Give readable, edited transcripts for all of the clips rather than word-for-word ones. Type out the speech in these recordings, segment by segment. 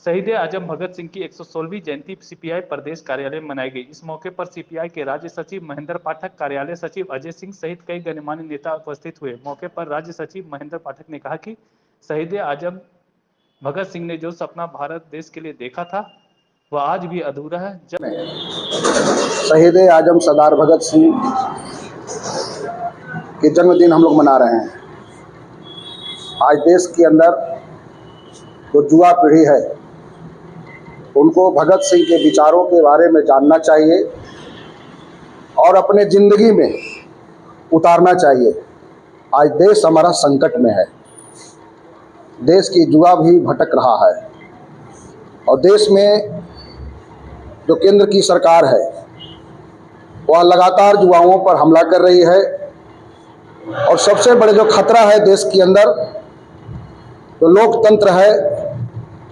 शहीद आजम भगत सिंह की 116वीं जयंती सीपीआई प्रदेश कार्यालय में मनाई गई। इस मौके पर सीपीआई के राज्य सचिव महेंद्र पाठक, कार्यालय सचिव अजय सिंह सहित कई गणमान्य नेता उपस्थित हुए। मौके पर राज्य सचिव महेंद्र पाठक ने कहा कि शहीद आजम भगत सिंह ने जो सपना भारत देश के लिए देखा था वह आज भी अधूरा है। शहीद आजम सरदार भगत सिंह के जन्मदिन हम लोग मना रहे हैं। आज देश के अंदर जो युवा पीढ़ी है उनको भगत सिंह के विचारों के बारे में जानना चाहिए और अपने ज़िंदगी में उतारना चाहिए। आज देश हमारा संकट में है, देश की युवा भी भटक रहा है और देश में जो केंद्र की सरकार है वह लगातार युवाओं पर हमला कर रही है और सबसे बड़े जो खतरा है देश के अंदर जो लोकतंत्र है,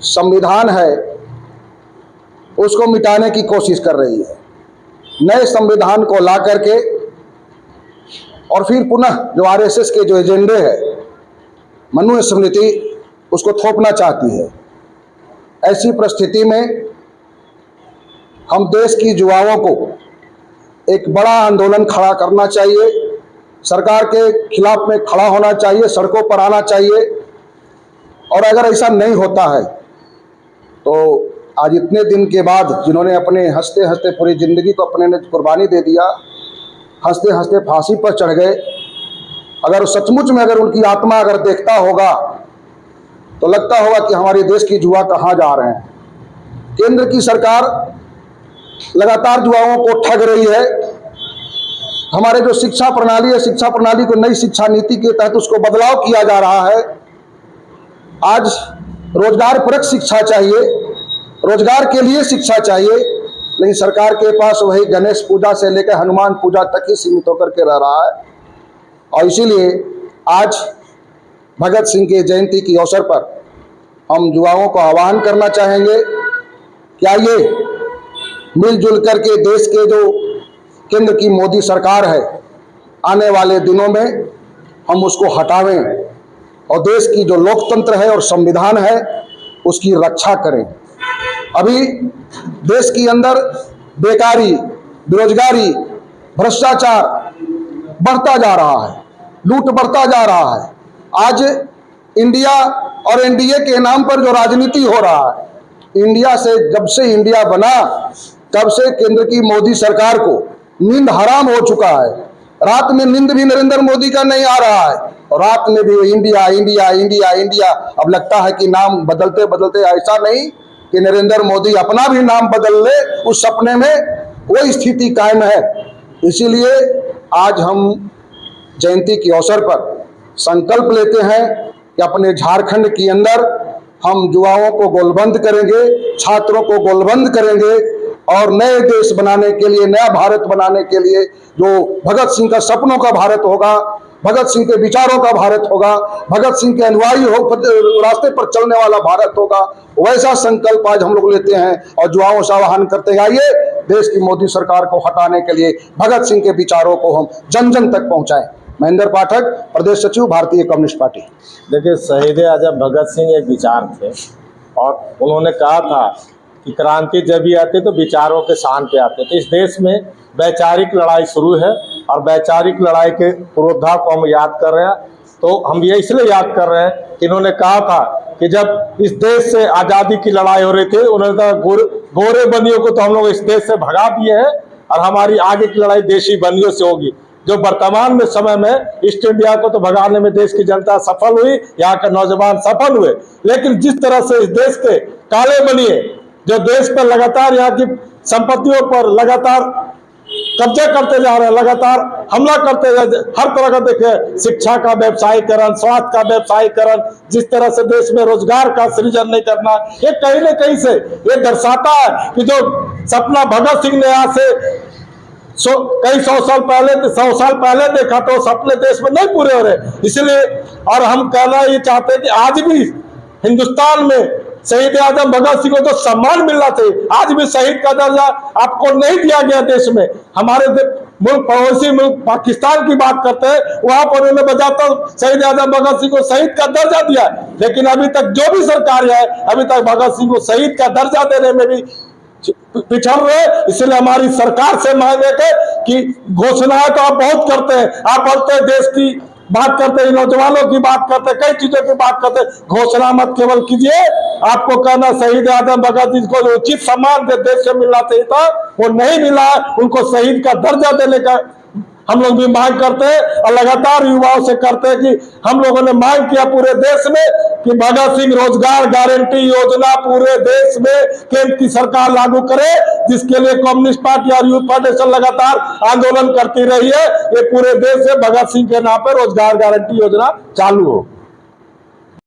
संविधान है, उसको मिटाने की कोशिश कर रही है। नए संविधान को ला करके और फिर पुनः जो आरएसएस के जो एजेंडे है, मनुस्मृति, उसको थोपना चाहती है। ऐसी परिस्थिति में हम देश की युवाओं को एक बड़ा आंदोलन खड़ा करना चाहिए, सरकार के खिलाफ में खड़ा होना चाहिए, सड़कों पर आना चाहिए। और अगर ऐसा नहीं होता है तो आज इतने दिन के बाद जिन्होंने अपने हंसते हंसते पूरी ज़िंदगी को अपने ने कुर्बानी दे दिया, हंसते हंसते फांसी पर चढ़ गए, अगर सचमुच में अगर उनकी आत्मा अगर देखता होगा तो लगता होगा कि हमारे देश की युवा कहाँ जा रहे हैं। केंद्र की सरकार लगातार युवाओं को ठग रही है। हमारे जो शिक्षा प्रणाली है, शिक्षा प्रणाली को नई शिक्षा नीति के तहत उसको बदलाव किया जा रहा है। आज रोजगार परक शिक्षा चाहिए, रोजगार के लिए शिक्षा चाहिए, लेकिन सरकार के पास वही गणेश पूजा से लेकर हनुमान पूजा तक ही सीमित होकर के रह रहा है। और इसीलिए आज भगत सिंह की जयंती के अवसर पर हम युवाओं को आह्वान करना चाहेंगे कि आइए मिलजुल करके देश के जो केंद्र की मोदी सरकार है, आने वाले दिनों में हम उसको हटावें और देश की जो लोकतंत्र है और संविधान है उसकी रक्षा करें। अभी देश के अंदर बेकारी, बेरोजगारी, भ्रष्टाचार बढ़ता जा रहा है, लूट बढ़ता जा रहा है। आज इंडिया और एनडीए के नाम पर जो राजनीति हो रहा है, इंडिया से जब से इंडिया बना तब से केंद्र की मोदी सरकार को नींद हराम हो चुका है। रात में नींद भी नरेंद्र मोदी का नहीं आ रहा है और रात में भी इंडिया इंडिया इंडिया इंडिया। अब लगता है कि नाम बदलते बदलते ऐसा नहीं कि नरेंद्र मोदी अपना भी नाम बदल ले, उस सपने में वो स्थिति कायम है। इसीलिए आज हम जयंती के अवसर पर संकल्प लेते हैं कि अपने झारखंड के अंदर हम युवाओं को गोलबंद करेंगे, छात्रों को गोलबंद करेंगे और नए देश बनाने के लिए, नया भारत बनाने के लिए जो भगत सिंह का सपनों का भारत होगा, भगत सिंह के विचारों का भारत होगा, भगत सिंह के अनुयायी रास्ते पर चलने वाला भारत होगा, वैसा संकल्प आज हम लोग लेते हैं और युवाओं से आह्वान करते हैं आइए देश की मोदी सरकार को हटाने के लिए भगत सिंह के विचारों को हम जन जन तक पहुंचाएं। महेंद्र पाठक, प्रदेश सचिव, भारतीय कम्युनिस्ट पार्टी। देखिए, शहीद आजम भगत सिंह एक विचार थे और उन्होंने कहा था कि क्रांति जब भी आती तो विचारों के शान पे आते। तो इस देश में वैचारिक लड़ाई शुरू है और वैचारिक लड़ाई के पुरोधा को हम याद कर रहे हैं। तो हम ये इसलिए याद कर रहे हैं कि इन्होंने कहा था कि जब इस देश से आज़ादी की लड़ाई हो रही थी, उन्होंने कहा गोरे बंदियों को तो हम लोग इस देश से भगा दिए हैं और हमारी आगे की लड़ाई देशी बंदियों से होगी। जो वर्तमान में समय में ईस्ट इंडिया को तो भगाने में देश की जनता सफल हुई, यहाँ के नौजवान सफल हुए, लेकिन जिस तरह से इस देश के काले बनिए जो देश पर लगातार यहाँ की संपत्तियों पर लगातार कब्जा करते जा रहे हैं, लगातार हमला करते जा रहे हैं, हर तरह का देखिए शिक्षा का व्यवसायीकरण, स्वास्थ्य का व्यवसायीकरण, जिस तरह से देश में रोजगार का सृजन नहीं करना, ये कहीं न कहीं से ये दर्शाता है कि जो सपना भगत सिंह ने यहाँ से कई 100 साल पहले देखा तो सपने देश में नहीं पूरे हो रहे। इसलिए और हम कहना ये चाहते हैं कि आज भी हिंदुस्तान में शहीद आजम भगत सिंह को तो सम्मान मिलना चाहिए। आज भी शहीद का दर्जा आपको नहीं दिया गया देश में। हमारे मुल्क, पड़ोसी मुल्क पाकिस्तान की बात करते हैं, वहां पर उन्होंने बजाता शहीद आजम भगत सिंह को शहीद का दर्जा दिया, लेकिन अभी तक जो भी सरकार है अभी तक भगत सिंह को शहीद का दर्जा देने में भी पिछड़ रहे। इसलिए हमारी सरकार से मांगे कि घोषणाएं तो आप बहुत करते हैं, आप बोलते हैं देश की बात करते हैं, नौजवानों की बात करते हैं, कई चीजों की बात करते हैं, घोषणा मत केवल कीजिए। आपको कहना शहीद आजम भगत सिंह को उचित सम्मान देश से मिलना चाहिए था, वो नहीं मिला। उनको शहीद का दर्जा देने का हम लोग भी मांग करते हैं और लगातार युवाओं से करते हैं कि हम लोगों ने मांग किया पूरे देश में कि भगत सिंह रोजगार गारंटी योजना पूरे देश में केंद्र की सरकार लागू करे, जिसके लिए कम्युनिस्ट पार्टी और यूथ फेडरेशन लगातार आंदोलन करती रही है। ये पूरे देश से भगत सिंह के नाम पर रोजगार गारंटी योजना चालू हो।